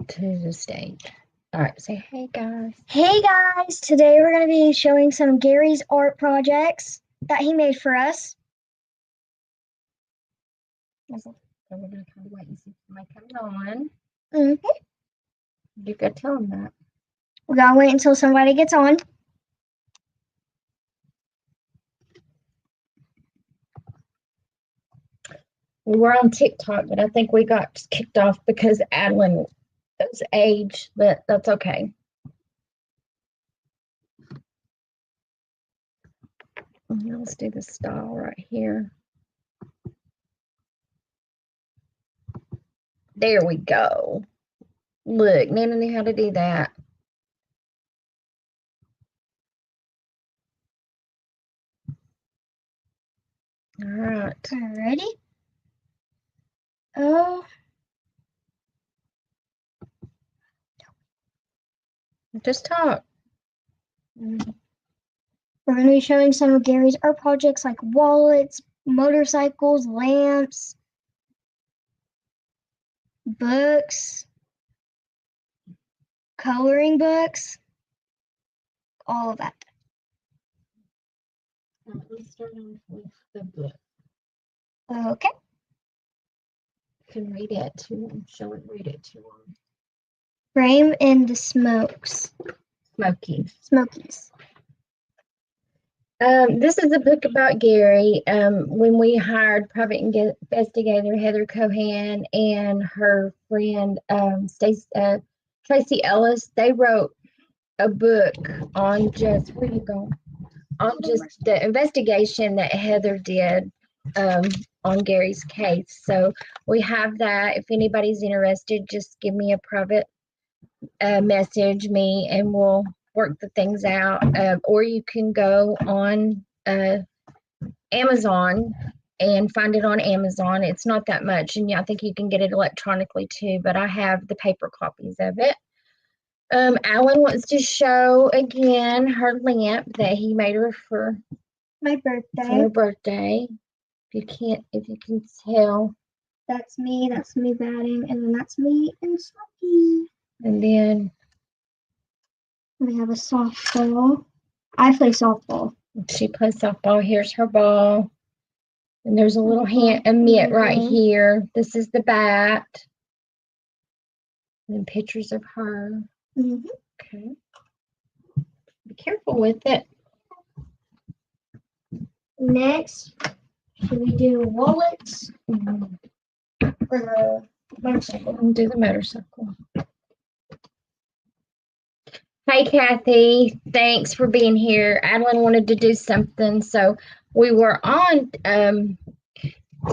to the stage. All right, say hey, guys. Hey guys, today we're going to be showing some of Gary's art projects that he made for us. So we're going to kind of wait and see if somebody comes on. Mm-hmm. You got to tell them that. We got to wait until somebody gets on. We were on TikTok, but I think we got kicked off because Adeline was age, but that's okay. Let's do the style right here. There we go. Look, Nana knew how to do that. All right. Ready? Oh. Just talk. We're going to be showing some of Gary's art projects like wallets, motorcycles, lamps, books, coloring books, all of that. Let's start off with the book. Okay. You can read it to them. Show it, read it to them. Frame in the Smokies. This is a book about Gary. When we hired private investigator Heather Cohan and her friend Tracy Ellis, they wrote a book on just the investigation that Heather did on Gary's case. So we have that. If anybody's interested, just give me a private message me and we'll work the things out, or you can go on Amazon and find it on Amazon. It's not that much, and I think you can get it electronically too, but I have the paper copies of it. Alan wants to show again her lamp that he made her for my birthday. For her birthday. If you can tell. That's me batting, and then that's me and Smoky. And then we have a softball. I play softball. She plays softball. Here's her ball. And there's a little a mitt right here. This is the bat. And then pictures of her. Mm-hmm. Okay. Be careful with it. Next, should we do wallets? Mm-hmm. Or the motorcycle? We'll do the motorcycle. Hey, Kathy. Thanks for being here. Adeline wanted to do something, so we were on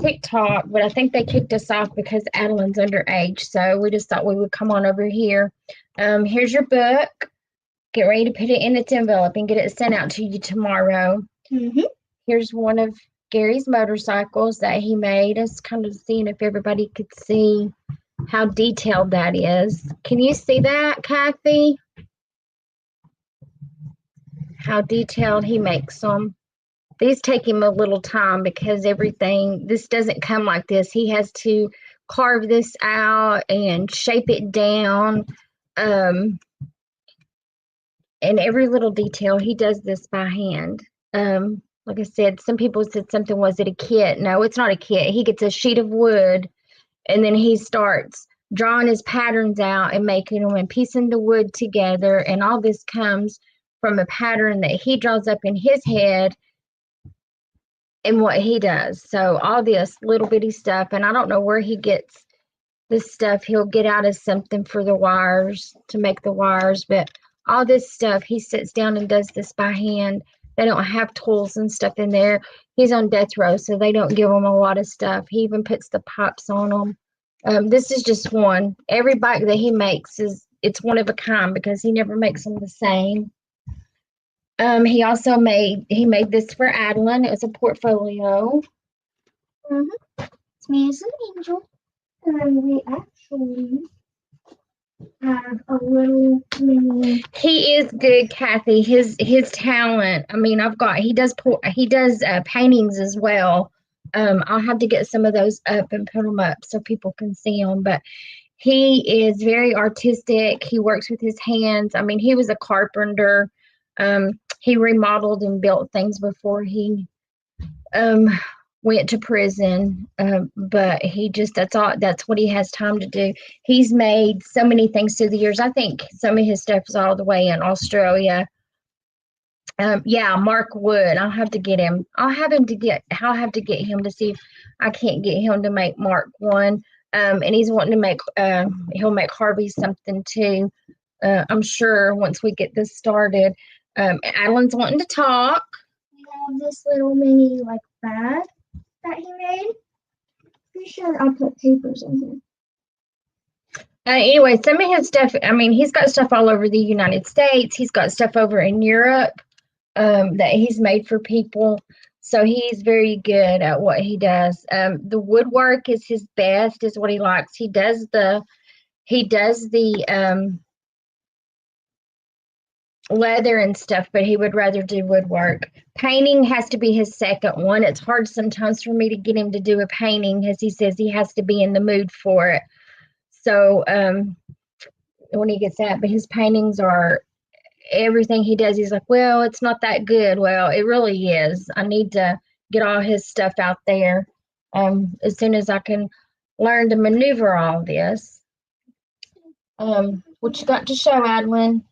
TikTok, but I think they kicked us off because Adeline's underage, so we just thought we would come on over here. Here's your book. Get ready to put it in its envelope and get it sent out to you tomorrow. Mm-hmm. Here's one of Gary's motorcycles that he made. I was kind of seeing if everybody could see how detailed that is. Can you see that, Kathy? How detailed he makes them. These take him a little time because this doesn't come like this. He has to carve this out and shape it down. And every little detail, he does this by hand. Like I said, some people said something, was it a kit? No, it's not a kit. He gets a sheet of wood and then he starts drawing his patterns out and making them and piecing the wood together. And all this comes from a pattern that he draws up in his head and what he does. So all this little bitty stuff, and I don't know where he gets this stuff. He'll get out of something for the wires, to make the wires, but all this stuff, he sits down and does this by hand. They don't have tools and stuff in there. He's on death row, so they don't give him a lot of stuff. He even puts the pipes on them. This is just one. Every bike that he makes it's one of a kind because he never makes them the same. He also made this for Adeline. It was a portfolio. Mm-hmm. It's me as an angel. And then we actually have a little mini. He is good, Kathy. His talent. I mean, he does paintings as well. I'll have to get some of those up and put them up so people can see them. But He is very artistic. He works with his hands. I mean, he was a carpenter. He remodeled and built things before he um, went to prison. But he just, that's what he has time to do. He's made so many things through the years. I think some of his stuff is all the way in Australia. Yeah, Mark Wood. I'll have to get him. I'll have to get him to see if I can't get him to make Mark one. And he's wanting to make, he'll make Harvey something too. I'm sure once we get this started. Adeline's wanting to talk. We have this little mini like bag that he made. Pretty sure I put papers in here. Anyway, some of his stuff, I mean, he's got stuff all over the United States. He's got stuff over in Europe that he's made for people. So he's very good at what he does. The woodwork is his best, is what he likes. He does the leather and stuff, but he would rather do woodwork. Painting has to be his second one. It's hard sometimes for me to get him to do a painting, as he says he has to be in the mood for it. So when he gets that, but his paintings are everything he does. He's like, well, it's not that good. Well, it really is. I need to get all his stuff out there as soon as I can learn to maneuver all this. What you got to show, Adeline?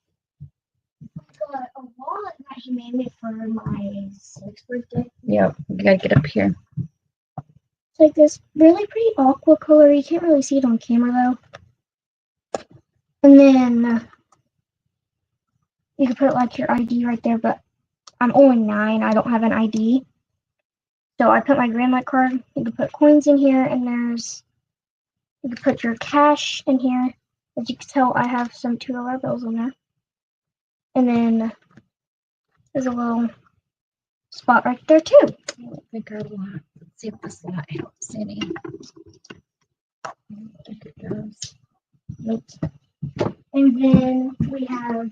Got a wallet that he made me for my 6th birthday. Yep, you gotta get up here. It's like this really pretty aqua color. You can't really see it on camera though. And then you can put like your ID right there, but I'm only 9. I don't have an ID. So I put my grandma card. You can put coins in here, and you can put your cash in here. As you can tell, I have some $2 bills in there. And then there's a little spot right there too. I don't think our light. Let's see if this light helps any. I don't think it does. Nope. And then we have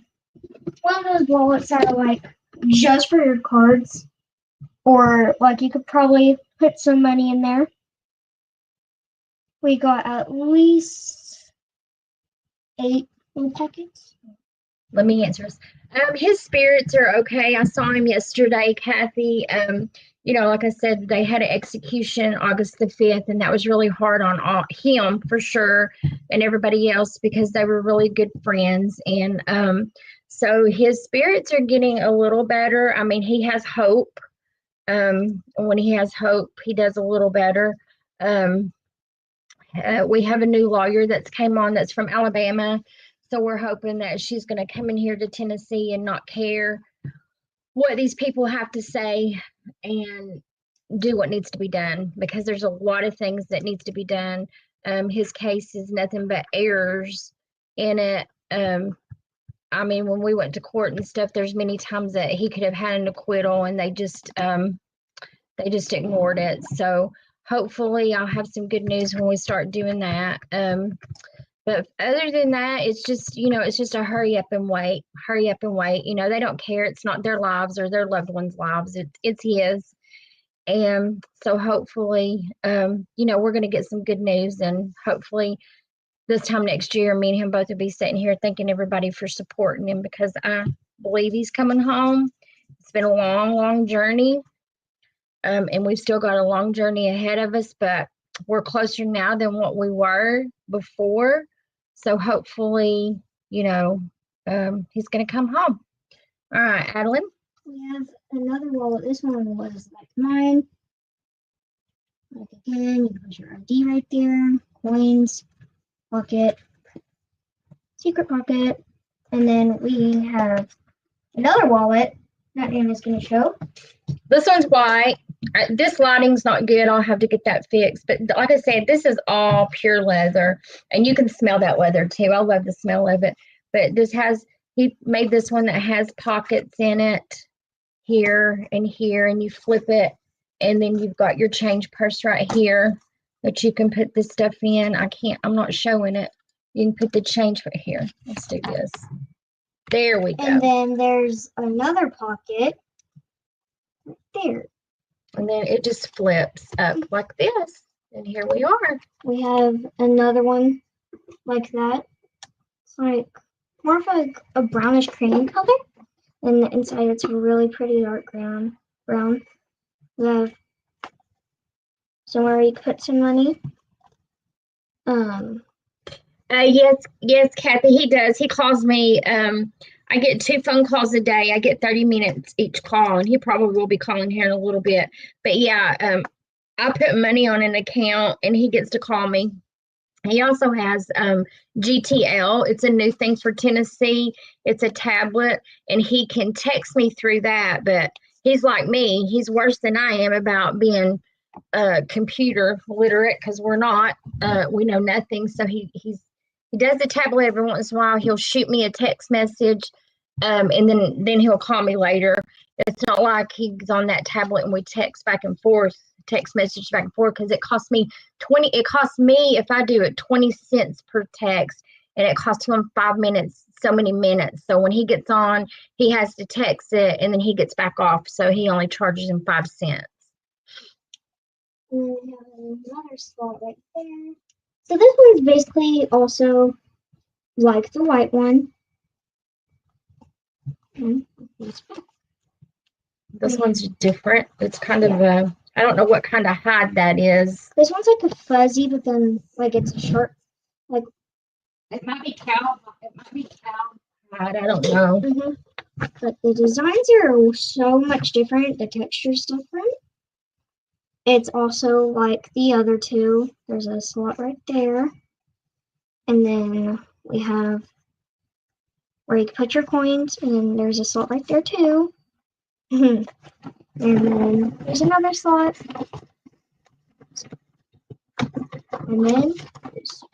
one of those wallets that are like just for your cards, or like you could probably put some money in there. We got at least 8 packets. Let me answer this. His spirits are okay. I saw him yesterday, Kathy. Like I said, they had an execution August the 5th, and that was really hard on him for sure, and everybody else, because they were really good friends. And so his spirits are getting a little better. I mean, he has hope. When he has hope, he does a little better. We have a new lawyer that's came on that's from Alabama. So we're hoping that she's going to come in here to Tennessee and not care what these people have to say and do what needs to be done, because there's a lot of things that needs to be done. His case is nothing but errors in it. I mean, when we went to court and stuff, there's many times that he could have had an acquittal, and they just ignored it. So hopefully I'll have some good news when we start doing that. But other than that, it's just a hurry up and wait. They don't care. It's not their lives or their loved ones' lives. It's his. And so hopefully, we're going to get some good news, and hopefully this time next year, me and him both will be sitting here thanking everybody for supporting him, because I believe he's coming home. It's been a long, long journey. And we've still got a long journey ahead of us, but we're closer now than what we were before. So hopefully, he's going to come home. All right, Adeline. We have another wallet. This one was like mine. Like again, you can put your ID right there, coins, pocket, secret pocket, and then we have another wallet that Anna's going to show. This one's white. This lighting's not good. I'll have to get that fixed. But like I said, this is all pure leather, and you can smell that leather too. I love the smell of it. But he made this one that has pockets in it here, and you flip it, and then you've got your change purse right here that you can put this stuff in. I'm not showing it. You can put the change right here. Let's do this. There we go. And then there's another pocket right there. And then it just flips up like this. And here we are. We have another one like that. It's like more of a brownish cream color, and the inside it's a really pretty dark brown. We have somewhere you can put some money. Yes, Kathy, he does. He calls me. I get 2 phone calls a day. I get 30 minutes each call, and he probably will be calling here in a little bit. But yeah, I put money on an account, and he gets to call me. He also has GTL. It's a new thing for Tennessee. It's a tablet, and he can text me through that. But he's like me. He's worse than I am about being computer literate because we're not. We know nothing. So he does the tablet every once in a while. He'll shoot me a text message, and then he'll call me later. It's not like he's on that tablet and we text back and forth, text message back and forth, because it costs me 20. It costs me, if I do it, 20 cents per text, and it costs him 5 minutes, so many minutes. So when he gets on, he has to text it, and then he gets back off. So he only charges him 5 cents. And then we have another slot right there. So this one's basically also like the white one. This one's different. It's kind of a, I don't know what kind of hide that is. This one's like a fuzzy, but then like it's a sharp, like it might be cow. It might be cow hide. I don't know. But the designs are so much different. The texture's different. It's also like the other two. There's a slot right there, and then we have where you can put your coins, and then there's a slot right there too. And then there's another slot. And then there's...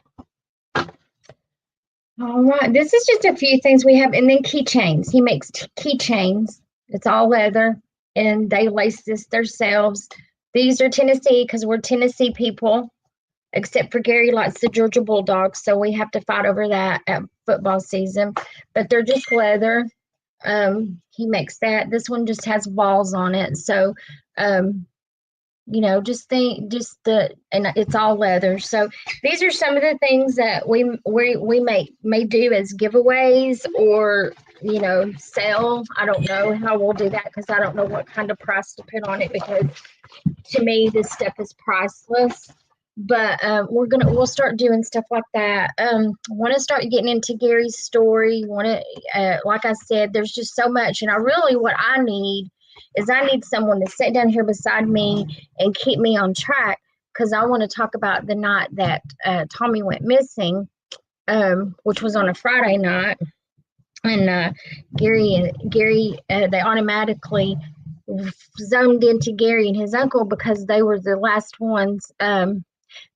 All right, this is just a few things we have, and then keychains. He makes keychains. It's all leather, and they lace this themselves. These are Tennessee because we're Tennessee people, except for Gary likes the Georgia Bulldogs, so we have to fight over that at football season. But they're just leather. He makes that. This one just has balls on it, so and it's all leather. So these are some of the things that we may do as giveaways or sell. I don't know how we'll do that because I don't know what kind of price to put on it, because to me this stuff is priceless. But we'll start doing stuff like that. Want to start getting into Gary's story. Like I said, there's just so much, and what I need is I need someone to sit down here beside me and keep me on track, because I want to talk about the night that Tommy went missing, which was on a Friday night, and Gary, they automatically zoned into Gary and his uncle because they were the last ones.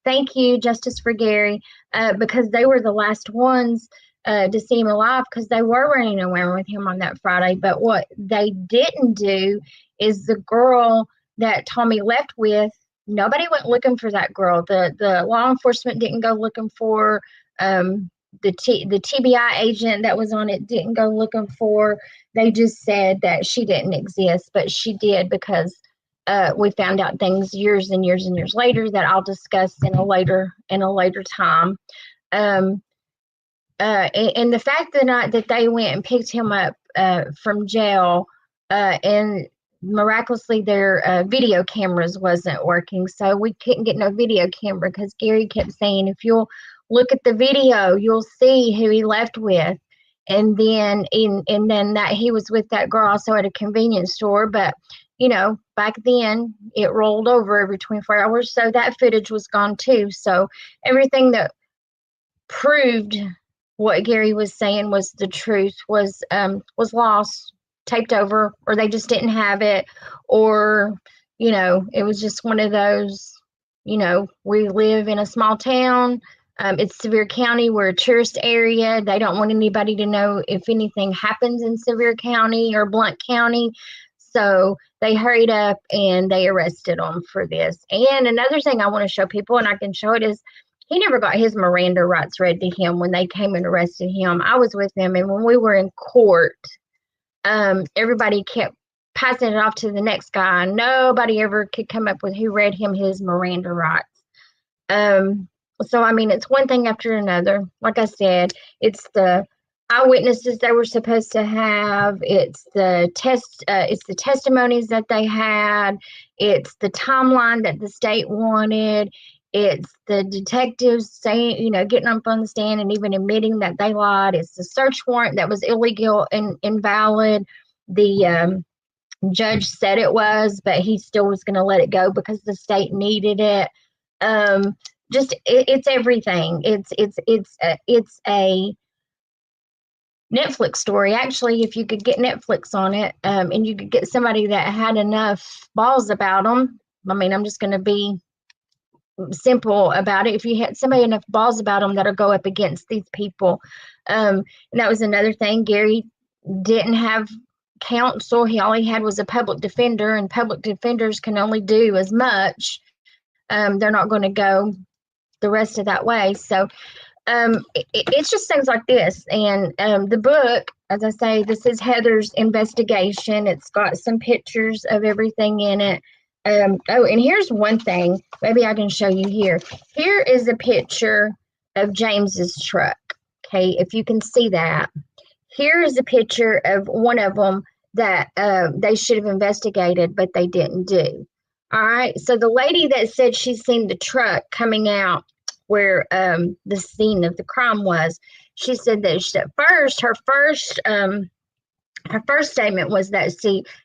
Thank you, Justice for Gary, because they were the last ones to see him alive, because they were running around with him on that Friday. But what they didn't do is the girl that Tommy left with, nobody went looking for that girl. The law enforcement didn't go looking for the TBI agent that was on it didn't go looking for. They just said that she didn't exist, but she did, because we found out things years and years and years later that I'll discuss in a later time. And the fact that they went and picked him up from jail, and miraculously their video cameras wasn't working, so we couldn't get no video camera, because Gary kept saying, if you'll look at the video, you'll see who he left with. And then that he was with that girl also at a convenience store. But back then it rolled over every 24 hours, so that footage was gone too. So everything that proved what Gary was saying was the truth was lost, taped over, or they just didn't have it, or it was just one of those. We live in a small town. It's Sevier County. We're a tourist area. They don't want anybody to know if anything happens in Sevier County or Blount County. So they hurried up and they arrested him for this. And another thing I want to show people, and I can show it, is he never got his Miranda rights read to him when they came and arrested him. I was with him, and when we were in court, everybody kept passing it off to the next guy. Nobody ever could come up with who read him his Miranda rights. So, I mean, it's one thing after another. Like I said, it's the eyewitnesses they were supposed to have. It's it's the testimonies that they had. It's the timeline that the state wanted. It's the detectives saying, getting up on the stand and even admitting that they lied. It's the search warrant that was illegal and invalid. The judge said it was, but he still was going to let it go because the state needed it. Um, it's everything. It's a Netflix story. Actually, if you could get Netflix on it, and you could get somebody that had enough balls about them. I mean, I'm just going to be simple about it. If you had somebody enough balls about them that'll go up against these people, and that was another thing. Gary didn't have counsel. All he had was a public defender, and public defenders can only do as much. They're not going to go the rest of that way. So it's just things like this. And the book, as I say, this is Heather's investigation. It's got some pictures of everything in it. Oh, and here's one thing. Maybe I can show you here. Here is a picture of James's truck. Okay, if you can see that. Here is a picture of one of them that they should have investigated, but they didn't do. All right. So the lady that said she's seen the truck coming out where the scene of the crime was, she said that her first statement was that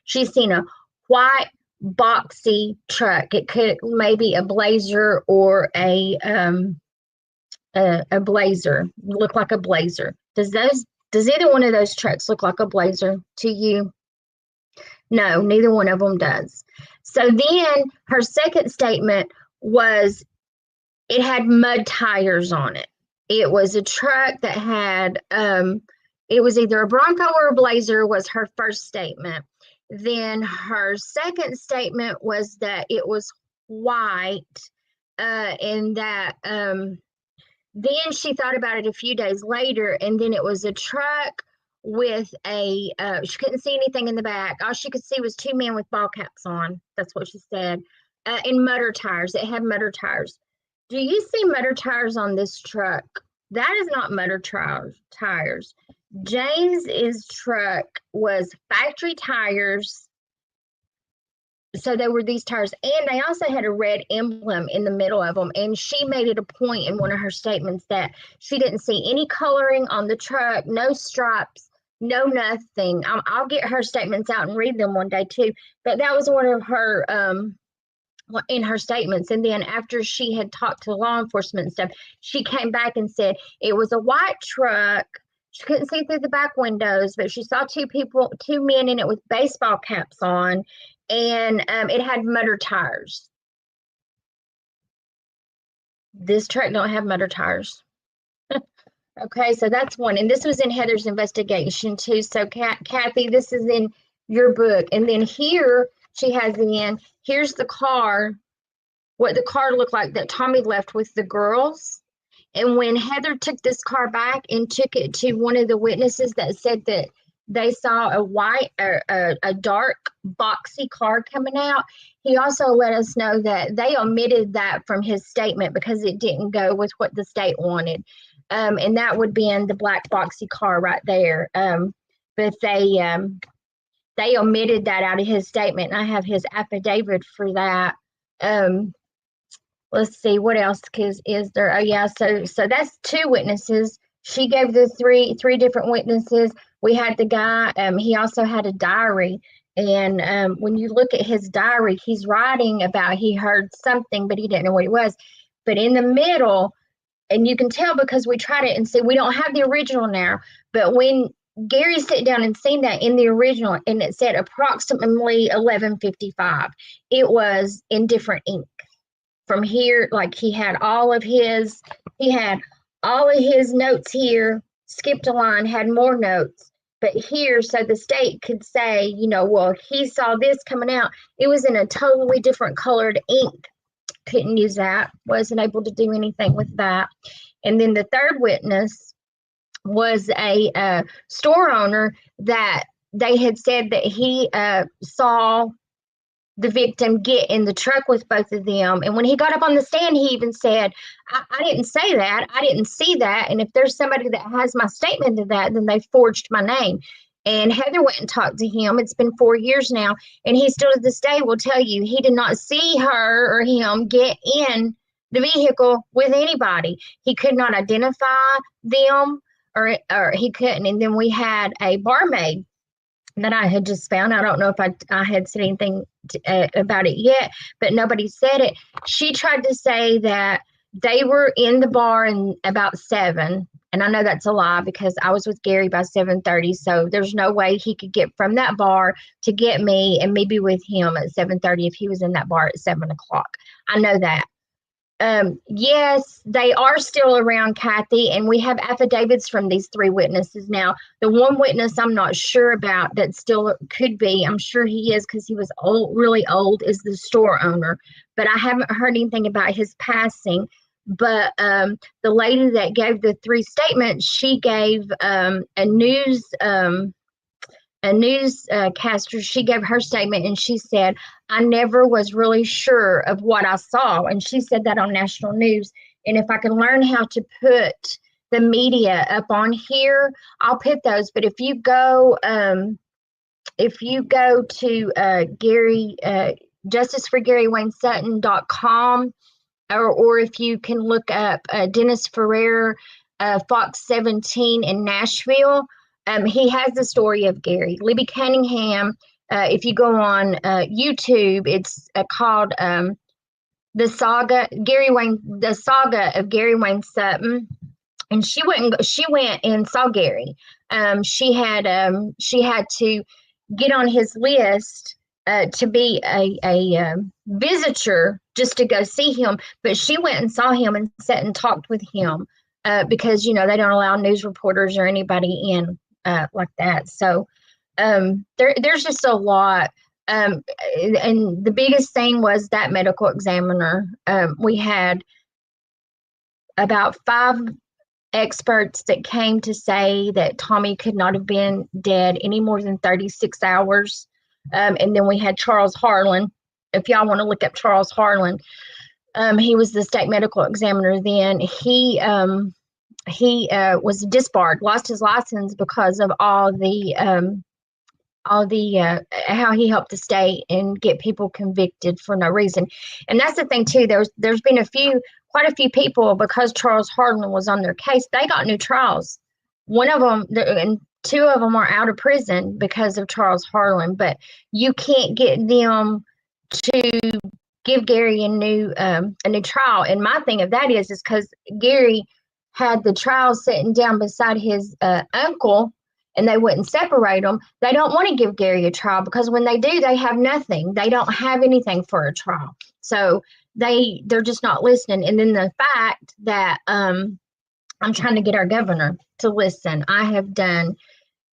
she's seen a white boxy truck. It could maybe a Blazer or a Blazer, look like a Blazer. Does either one of those trucks look like a Blazer to you? No, neither one of them does. So then her second statement was it had mud tires on it. It was a truck that had, it was either a Bronco or a Blazer was her first statement. Then her second statement was that it was white, and that then she thought about it a few days later, and then it was a truck with she couldn't see anything in the back. All she could see was two men with ball caps on. That's what she said. And mutter tires. It had mutter tires. Do you see mutter tires on this truck? That is not mutter tires. James's truck was factory tires. So there were these tires, and they also had a red emblem in the middle of them. And she made it a point in one of her statements that she didn't see any coloring on the truck, no stripes, no nothing. I'll get her statements out and read them one day too. But that was one of her in her statements. And then after she had talked to law enforcement and stuff, she came back and said it was a white truck. She couldn't see through the back windows, but she saw two men in it with baseball caps on, and it had mutter tires. This truck don't have mutter tires. Okay, so that's one. And this was in Heather's investigation too. So Kathy, this is in your book. And then here she has here's the car, what the car looked like that Tommy left with the girls. And when Heather took this car back and took it to one of the witnesses that said that they saw a dark boxy car coming out, he also let us know that they omitted that from his statement because it didn't go with what the state wanted. And that would be in the black boxy car right there. But they omitted that out of his statement. And I have his affidavit for that. Let's see what else is there. Oh yeah, so that's two witnesses. She gave the three different witnesses. We had the guy. He also had a diary, and when you look at his diary, he's writing about he heard something, but he didn't know what it was. But in the middle, and you can tell because we tried it and see, we don't have the original now. But when Gary sat down and seen that in the original, and it said approximately 11:55, it was in different ink. From here, like he had all of his notes here, skipped a line, had more notes. But here, so the state could say, well, he saw this coming out. It was in a totally different colored ink. Couldn't use that, wasn't able to do anything with that. And then the third witness was a store owner that they had said that he saw the victim get in the truck with both of them. And when he got up on the stand, he even said, I didn't say that. I didn't see that. And if there's somebody that has my statement to that, then they forged my name. And Heather went and talked to him. It's been 4 years now. And he still to this day will tell you he did not see her or him get in the vehicle with anybody. He could not identify them or he couldn't. And then we had a barmaid that I had just found. I don't know if I had said anything about it yet, but nobody said it. She tried to say that they were in the bar in about 7, and I know that's a lie because I was with Gary by 7:30, so there's no way he could get from that bar to get me and me be with him at 7:30 if he was in that bar at 7 o'clock. I know that. Yes, they are still around, Kathy, and we have affidavits from these 3 witnesses. Now, the one witness I'm not sure about that still could be, I'm sure he is because he was old, really old, is the store owner. But I haven't heard anything about his passing. But the lady that gave the 3 statements, she gave a newscaster, she gave her statement and she said, I never was really sure of what I saw. And she said that on national news. And if I can learn how to put the media up on here, I'll put those. But if you go to Gary, justiceforgarywaynesutton.com, or if you can look up Dennis Ferrer, Fox 17 in Nashville, he has the story of Gary. Libby Cunningham, if you go on YouTube, it's called the saga of Gary Wayne Sutton. And she went and saw Gary. She had to get on his list to be a visitor just to go see him. But she went and saw him and sat and talked with him because they don't allow news reporters or anybody in like that. So there's just a lot. And the biggest thing was that medical examiner. We had about 5 experts that came to say that Tommy could not have been dead any more than 36 hours. And then we had Charles Harlan. If y'all want to look up Charles Harlan, he was the state medical examiner then. He was disbarred, lost his license because of all the how he helped the state and get people convicted for no reason. And that's the thing too. There's been quite a few people, because Charles Harlan was on their case, they got new trials. One of them and 2 of them are out of prison because of Charles Harlan, but you can't get them to give Gary a new trial. And my thing of that is because Gary had the trial sitting down beside his uncle, and they wouldn't separate them. They don't want to give Gary a trial because when they do, they have nothing. They don't have anything for a trial. So they're just not listening. And then the fact that I'm trying to get our governor to listen. I have done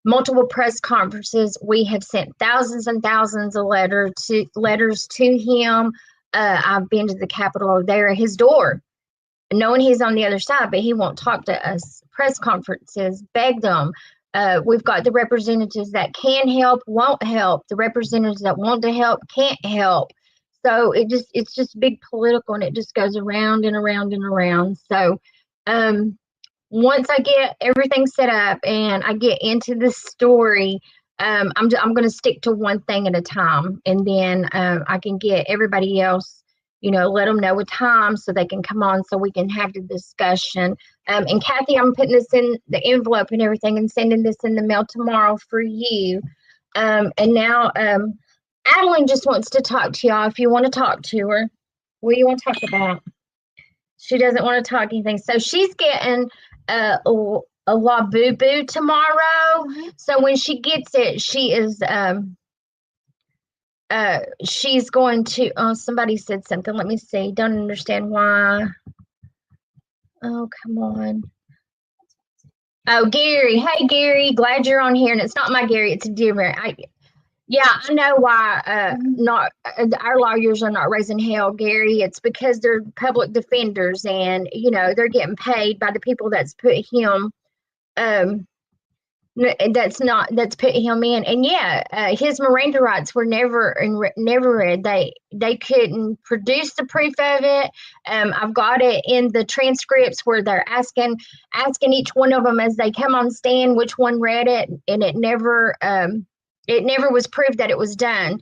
multiple press conferences. We have sent thousands and thousands of letters to him. I've been to the Capitol there at his door, knowing he's on the other side, but he won't talk to us. Press conferences, beg them. We've got the representatives that can help, won't help. The representatives that want to help can't help. So it's just big political, and it just goes around and around and around. So once I get everything set up and I get into this story, I'm going to stick to one thing at a time, and then I can get everybody else, let them know a time so they can come on so we can have the discussion. And Kathy, I'm putting this in the envelope and everything and sending this in the mail tomorrow for you. And now Adeline just wants to talk to y'all. If you want to talk to her, what do you want to talk about? She doesn't want to talk anything. So she's getting a la boo boo tomorrow. So when she gets it, she is she's going to, somebody said something. Let me see. Don't understand why. Oh, come on. Oh, Gary. Hey, Gary. Glad you're on here. And it's not my Gary. It's a dear. Yeah, I know why not our lawyers are not raising hell, Gary. It's because they're public defenders, and they're getting paid by the people that's put him That's put him in. And yeah, his Miranda rights were never read. They couldn't produce the proof of it. I've got it in the transcripts where they're asking each one of them as they come on stand which one read it, and it never was proved that it was done.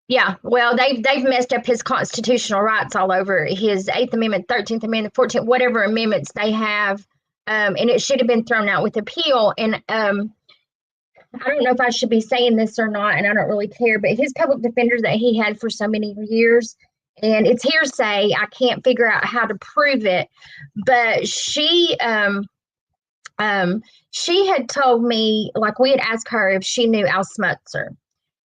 Yeah, well, they've messed up his constitutional rights all over, his Eighth Amendment, 13th Amendment, 14th, whatever amendments they have, and it should have been thrown out with appeal. And I don't know if I should be saying this or not, and I don't really care, but his public defender that he had for so many years, and it's hearsay, I can't figure out how to prove it, but she had told me, like, we had asked her if she knew Al Smutzer.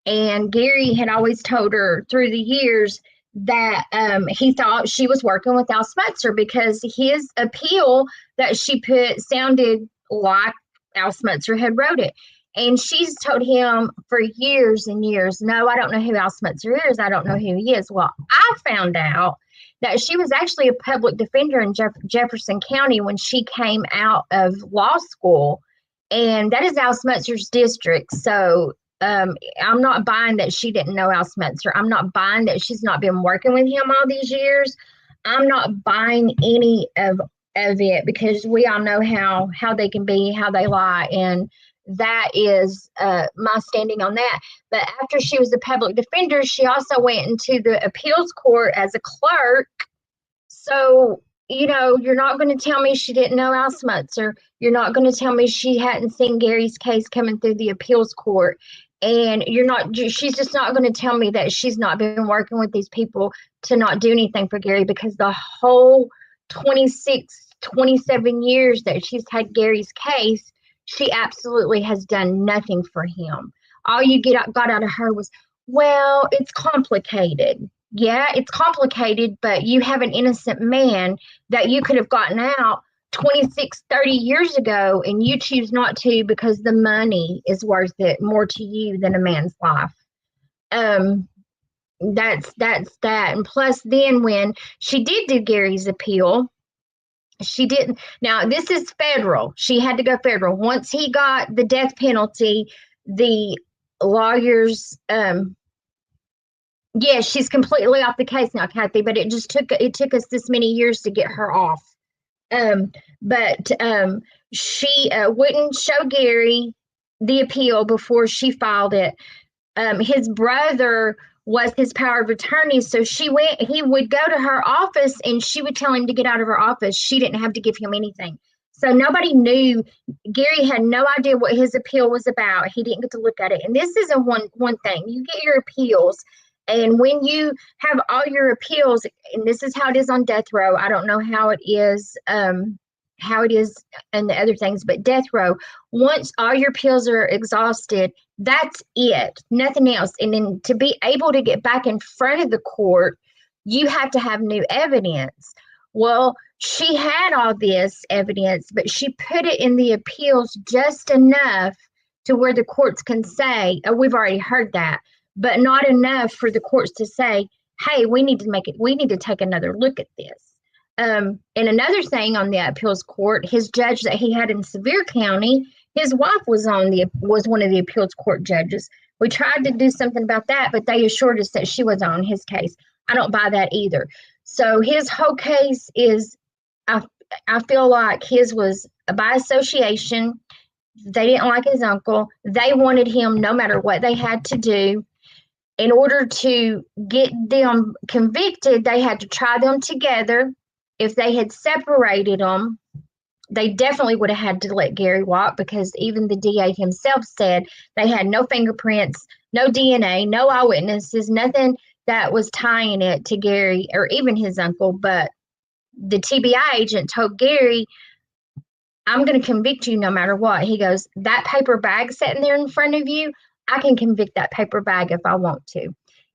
And Gary had always told her through the years that he thought she was working with Al Smutzer because his appeal that she put sounded like Al Smutzer had wrote it. And she's told him for years and years, no, I don't know who Al Smutzer is. I don't know who he is. Well, I found out that she was actually a public defender in Jefferson County when she came out of law school. And that is Al Smutzer's district. So I'm not buying that she didn't know Al Smetzer. I'm not buying that she's not been working with him all these years. I'm not buying any of it because we all know how they can be, how they lie, and that is my standing on that. But after she was a public defender, she also went into the appeals court as a clerk. So, you're not going to tell me she didn't know Al Smutzer. You're not going to tell me she hadn't seen Gary's case coming through the appeals court. And she's just not going to tell me that she's not been working with these people to not do anything for Gary, because the whole 26, 27 years that she's had Gary's case, she absolutely has done nothing for him. All you got out of her was, well, it's complicated. Yeah, it's complicated, but you have an innocent man that you could have gotten out 26, 30 years ago, and you choose not to because the money is worth it more to you than a man's life. That's that. And plus, then when she did do Gary's appeal, she didn't. Now, this is federal. She had to go federal. Once he got the death penalty, the lawyers, yes, she's completely off the case now, Kathy, but it took us this many years to get her off. But she wouldn't show Gary the appeal before she filed it. His brother was his power of attorney, so he would go to her office and she would tell him to get out of her office. She didn't have to give him anything. So nobody knew. Gary had no idea what his appeal was about. He didn't get to look at it. And this isn't one thing. You get your appeals, and when you have all your appeals, and this is how it is on death row. I don't know how it is and the other things, but death row, once all your appeals are exhausted, that's it, nothing else. And then to be able to get back in front of the court, you have to have new evidence. Well, she had all this evidence, but she put it in the appeals just enough to where the courts can say, oh, we've already heard that, but not enough for the courts to say, hey, we need to take another look at this. And another thing on the appeals court, his judge that he had in Sevier County, his wife was one of the appeals court judges. We tried to do something about that, but they assured us that she was on his case. I don't buy that either. So his whole case is, I feel like his was by association. They didn't like his uncle. They wanted him no matter what they had to do. In order to get them convicted, they had to try them together. If they had separated them, they definitely would have had to let Gary walk, because even the DA himself said they had no fingerprints, no DNA, no eyewitnesses, nothing that was tying it to Gary or even his uncle. But the TBI agent told Gary, I'm going to convict you no matter what. He goes, that paper bag sitting there in front of you, I can convict that paper bag if I want to.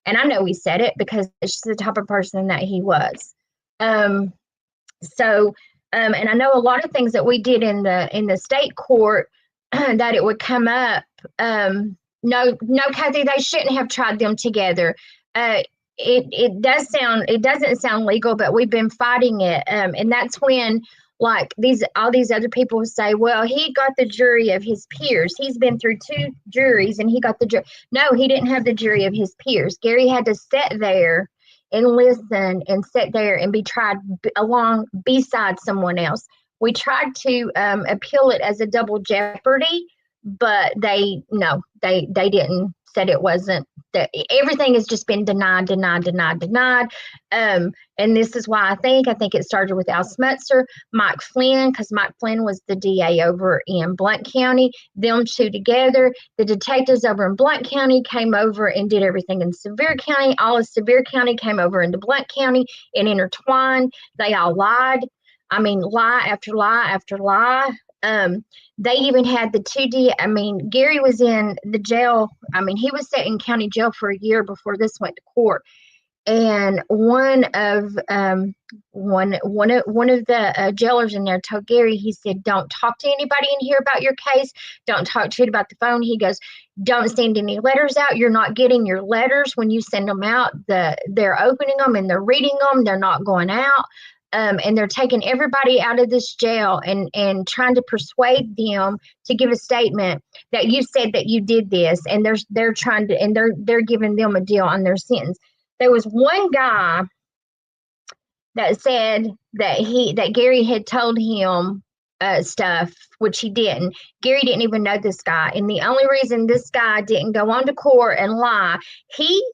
And I know he said it because it's just the type of person that he was. And I know a lot of things that we did in the state court that it would come up. No, Kathy, they shouldn't have tried them together. It doesn't sound legal, but we've been fighting it. And that's when, like all these other people say, well, he got the jury of his peers. He's been through 2 juries and he got the jury. No, he didn't have the jury of his peers. Gary had to sit there and listen and sit there and be tried along beside someone else. We tried to appeal it as a double jeopardy, but they didn't, said it wasn't, that everything has just been denied. And this is why I think it started with Al Smutzer, Mike Flynn, because Mike Flynn was the DA over in Blount County. Them 2 together, the detectives over in Blount County came over and did everything in Sevier County. All of Sevier County came over into Blount County and intertwined. They all lied. I mean, lie after lie after lie. They even had the 2D. I mean, Gary was in the jail. I mean, he was set in county jail for a year before this went to court. And one of the jailers in there told Gary, he said, don't talk to anybody in here about your case. Don't talk to it about the phone. He goes, don't send any letters out. You're not getting your letters when you send them out. They're opening them and they're reading them. They're not going out. And they're taking everybody out of this jail and trying to persuade them to give a statement that you said that you did this, and they're trying to, and they're giving them a deal on their sentence. There was one guy that said that Gary had told him stuff, which he didn't. Gary didn't even know this guy, and the only reason this guy didn't go on to court and lie, he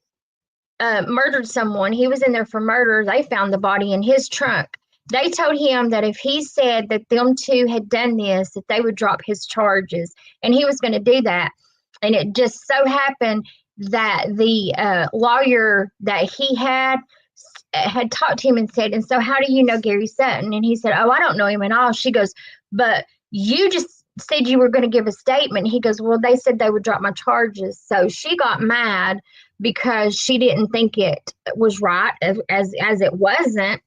murdered someone. He was in there for murder. They found the body in his trunk. They told him that if he said that them 2 had done this, that they would drop his charges, and he was going to do that. And it just so happened that the lawyer that he had talked to him and said, and so how do you know Gary Sutton? And he said, oh, I don't know him at all. She goes, but you just said you were going to give a statement. He goes, well, they said they would drop my charges. So she got mad because she didn't think it was right, as it wasn't.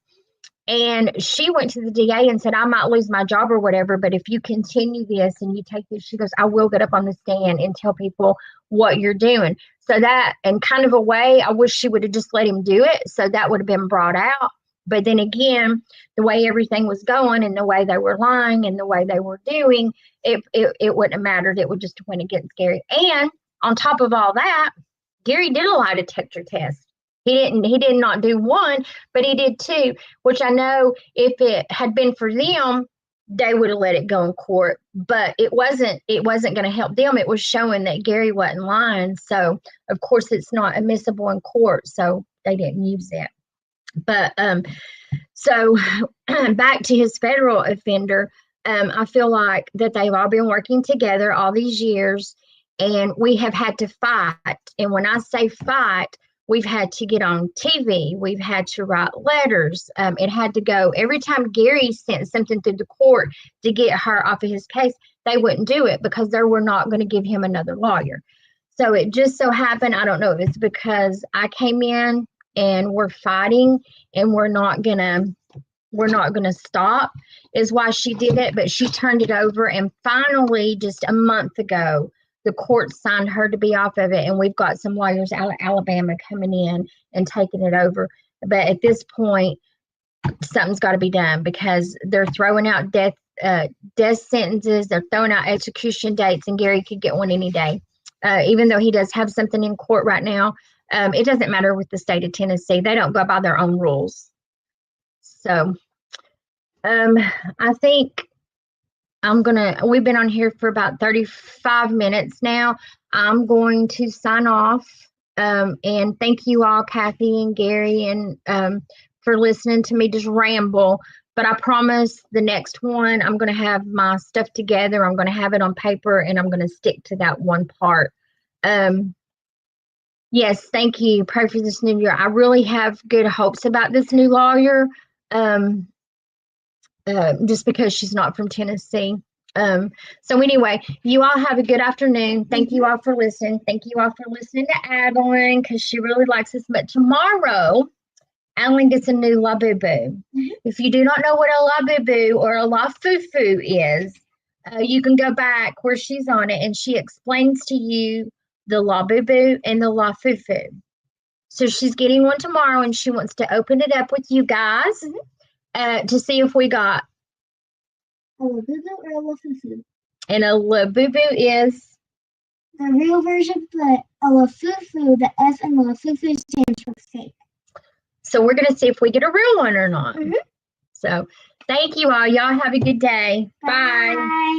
And she went to the DA and said, I might lose my job or whatever, but if you continue this and you take this, she goes, I will get up on the stand and tell people what you're doing. So that, in kind of a way, I wish she would have just let him do it. So that would have been brought out. But then again, the way everything was going and the way they were lying and the way they were doing, it wouldn't have mattered. It would just have went against Gary. And on top of all that, Gary did a lie detector test. He did not do 1, but he did 2, which I know if it had been for them, they would have let it go in court. But it wasn't going to help them. It was showing that Gary wasn't lying. So of course it's not admissible in court. So they didn't use it. But so back to his federal offender, I feel like that they've all been working together all these years, and we have had to fight. And when I say fight, we've had to get on TV. We've had to write letters. It had to go. Every time Gary sent something through the court to get her off of his case, they wouldn't do it because they were not going to give him another lawyer. So it just so happened, I don't know if it's because I came in and we're fighting and we're not gonna stop, is why she did it. But she turned it over, and finally, just a month ago, the court signed her to be off of it, and we've got some lawyers out of Alabama coming in and taking it over. But at this point, something's got to be done because they're throwing out death sentences. They're throwing out execution dates, and Gary could get one any day. Even though he does have something in court right now, it doesn't matter with the state of Tennessee. They don't go by their own rules. So I think we've been on here for about 35 minutes now. I'm going to sign off. And thank you all, Kathy and Gary, and for listening to me just ramble. But I promise the next one, I'm going to have my stuff together. I'm going to have it on paper, and I'm going to stick to that one part. Yes, thank you. Pray for this new year. I really have good hopes about this new lawyer. Just because she's not from Tennessee. So anyway, you all have a good afternoon. Thank you all for listening. Thank you all for listening to Adeline, because she really likes us. But tomorrow, Adeline gets a new La Boo Boo. If you do not know what a La Boo Boo or a La Foo Foo is, you can go back where she's on it, and she explains to you the La Boo Boo and the La Foo Foo. So she's getting one tomorrow, and she wants to open it up with you guys to see if we got A labubu or a lafufu? And a labubu is? The real version, but a lafufu, the F in lafufu stands for fake. So we're going to see if we get a real one or not. Mhm. So thank you all. Y'all have a good day. Bye. Bye.